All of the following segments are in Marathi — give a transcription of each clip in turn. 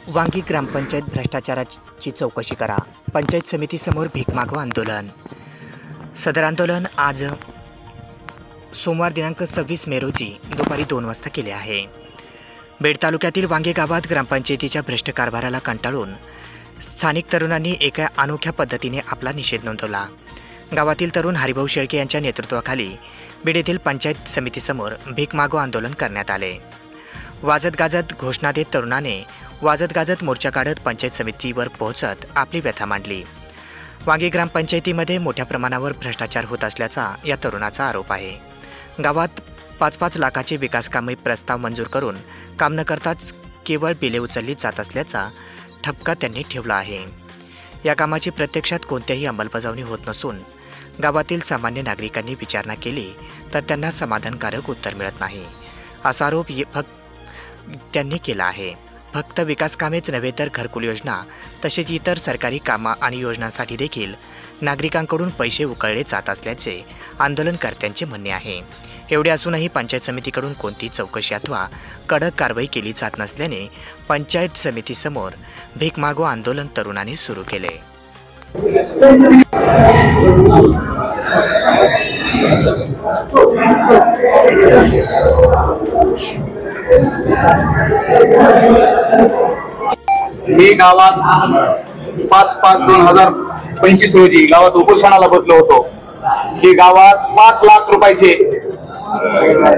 वांगी ग्रामपंचायत भ्रष्टाचाराची चौकशी करा, पंचायत समितीसमोर भीक मागवा आंदोलन। सदर आंदोलन आज सोमवार दिनांक 26 मे रोजी दुपारी 2 वाजता केले आहे। बेड तालुक्यातील वांगी गावात ग्रामपंचायतीच्या भ्रष्ट कारभाराला कंटाळून स्थानिक तरुणांनी एका अनोख्या पद्धतीने आपला निषेध नोंदवला। गावातील तरुण हरिभाऊ शेळके यांच्या नेतृत्वाखाली बीड येथील पंचायत समितीसमोर भीक मागवा आंदोलन करण्यात आले। वाजत गाजत घोषणा देत तरुणाने वाजत गाजत मोर्चा काढत पंचायत समितीवर पोहोचत आपली व्यथा मांडली। वांगी ग्रामपंचायतीमध्ये मोठ्या प्रमाणावर भ्रष्टाचार होत असल्याचा या तरुणाचा आरोप आहे। गावात 5-5 लाखाचे विकास कामे प्रस्ताव मंजूर करून काम न करताच केवळ बिले उचलली जात असल्याचा ठपका त्यांनी ठेवला आहे। या कामाची प्रत्यक्षात कोणत्याही अंमलबजावणी होत नसून गावातील सामान्य नागरिकांनी विचारणा केली तर त्यांना समाधानकारक उत्तर मिळत नाही, असा आरोप त्यांनी केला आहे। फक्त विकास कामेच नव्हे तर घरकुल योजना तसेच इतर सरकारी कामं आणि योजनांसाठी देखील नागरिकांकडून पैसे उकळले जात असल्याचे आंदोलनकर्त्यांचे म्हणणे आहे। एवढे असूनही पंचायत समितीकडून कोणती चौकशी अथवा कडक कारवाई केली जात नसल्याने पंचायत समितीसमोर भीक मागो आंदोलन तरुणांनी सुरू केले। मी गावात 5/5/2025 रोजी गावात उपोषणाला बसलो होतो की गावात 5 लाख रुपयाचे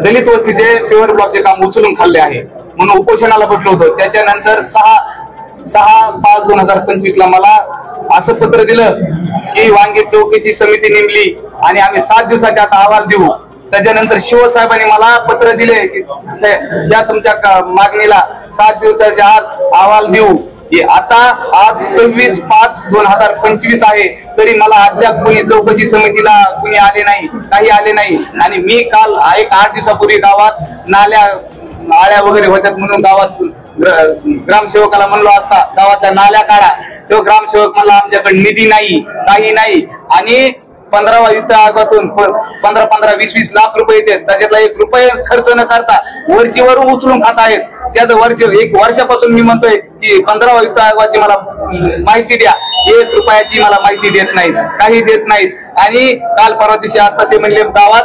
दलित वस्तीचे पेवर ब्लॉकचे काम उचलून खाल्ले आहे म्हणून उपोषणाला बसलो होतो। त्याच्यानंतर 6/5/2025 ला मला असं पत्र दिलं की वांगी चौकशी समिती नेमली आणि आम्ही 7 दिवसाच्या आत अहवाल देऊ। त्याच्यानंतर शिवसाहेबांनी मला पत्र दिले की त्या तुमच्या मागणीला 7 दिवसाच्या आत अहवाल देऊ। आता आज 26/5/2025 आहे तरी मला अद्याप कोणी चौकशी समितीला कुणी आले नाही, काही आले नाही। आणि मी काल 8 दिवसापूर्वी गावात नाळ्या वगैरे होत्यात म्हणून गावात ग्रामसेवकाला म्हणलो असता गावातल्या नाल्या काढा, तो ग्रामसेवक म्हणला आमच्याकडे निधी नाही, काही नाही। आणि 15 वित्त आयोगातून 15-20 लाख रुपये येतात, त्याच्यातला 1 रुपये खर्च न करता वरचीवर उचलून खात आहेत। त्याचं 1 वर्षापासून मी म्हणतोय की 15 वित्त आयोगाची मला माहिती द्या, 1 रुपयाची मला माहिती देत नाहीत, काही देत नाहीत। आणि काल परवा दिवशी असता ते म्हणले गावात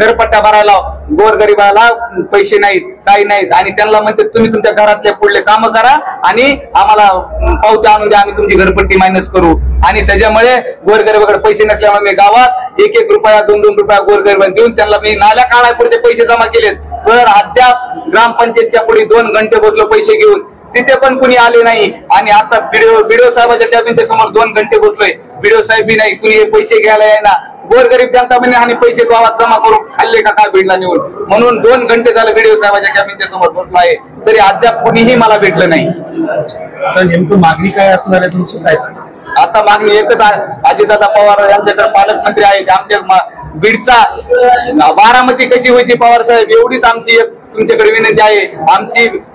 घरपट्टा भरायला गोरगरिबाला पैसे नाहीत, काही नाहीत। आणि त्यांना म्हणते तुम्ही तुमच्या घरातले पुढले काम करा आणि आम्हाला पावत्या आणून द्या, आम्ही तुमची घरपट्टी मायनस करू। आणि त्याच्यामुळे गोरगरिबाकडे पैसे नसल्यामुळे मी गावात 1-1 रुपया 2-2 रुपया गोरगरिबांना देऊन त्यांना मी नाल्या काढायपुरते पैसे जमा केलेत। तर अद्याप ग्रामपंचायतच्या पुढे 2 घंटे बसलो पैसे घेऊन, तिथे पण कुणी आले नाही। आणि आता बीडीओ साहेबाच्या कॅबिनच्या समोर 2 घंटे बसलोय, बीडीओ साहेब बी नाही, कुणी पैसे घ्यायला येईना। गोरगरीब जनता म्हणे आणि पैसे गावात जमा करून खाल्ले का काय बीडला नेऊन, म्हणून 2 घंटे झाले बीडीओ साहेबाच्या कॅबिनच्या समोर बसलो आहे तरी अद्याप कुणीही मला भेटलं नाही। तर नेमकं मागणी काय असणार आहे तुमची, काय सांगा? आता मागणी एकच आहे, अजितदादा पवार यांच्याकडे पालकमंत्री आहेत, आमच्या बीडचा बारामती कशी व्हायची पवार साहेब एवढीच आमची तुमच्याकडे विनंती आहे।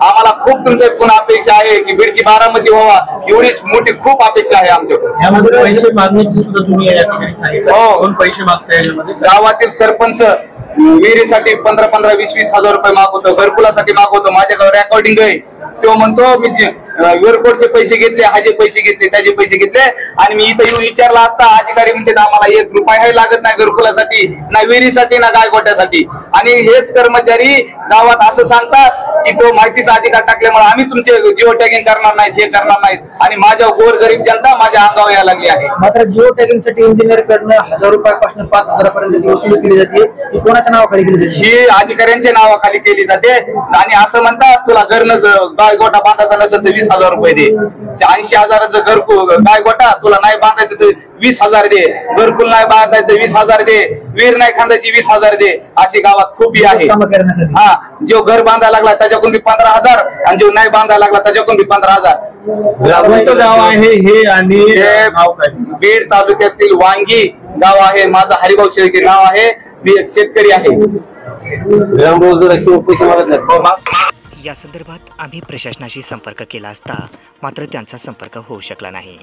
आम्हाला खूप तुमच्याकडून अपेक्षा आहे की बीडची बारामती व्हावा, एवढीच मोठी खूप अपेक्षा आहे आमच्याकडे। यामध्ये पैसे मागण्याची सुद्धा तुम्ही या ठिकाणी सांगितलं, कोण पैसे मागताय यामध्ये? गावातील सरपंच विहिरीसाठी 15-20 हजार रुपये मागवतो, घरकुलासाठी मागवतो, माझ्याकडे रेकॉर्डिंग आहे। तो म्हणतो मी एअरपोर्टचे पैसे घेतले, हाचे पैसे घेतले, त्याचे पैसे घेतले। आणि मी इथं येऊन विचारला असता अधिकारी म्हणते आम्हाला 1 रुपयाही लागत नाही घरकुलासाठी, ना विहिरीसाठी, ना गायगोट्यासाठी। आणि हेच कर्मचारी गावात असं सांगतात की तो माहितीचा अधिकार टाकल्यामुळे आम्ही तुमचे जिओ टॅगिंग करणार नाहीत, हे करणार नाहीत। आणि माझ्या गोरगरीब जनता माझ्या अंगावर यायला लागली आहे। मात्र जिओ टॅगिंग साठी इंजिनियर कडनं 1000 रुपयापासून 5000 पर्यंत वसुली केली जाते, ती कोणाच्या नावाखाली केली जाते? ही अधिकाऱ्यांच्या नावाखाली केली जाते। आणि असं म्हणतात तुला घरनं गायगोटा बांधायचा नसेल तर 20,000 रुपये दे, 80,000चं घरकुल गायगोटा तुला नाही बांधायचं तर 20,000 दे, घरकुल नाही बांधायचं 20,000 दे, विहीर नाही खांदायची 20,000 दे। अशी गावात खूप आहे। हा, जो घर बांधायला लागला त्याच्याकडून 15,000 आणि जो नाही बांधायला लागला त्याच्याकडून 15,000। गाव आहे हे आणि बीड तालुक्यातील वांगी गाव आहे, माझं हरिभाऊ शेळके नाव आहे, मी एक शेतकरी आहे। या संदर्भात आम्ही प्रशासनाशी संपर्क केला असता मात्र त्यांचा संपर्क होऊ शकला नाही।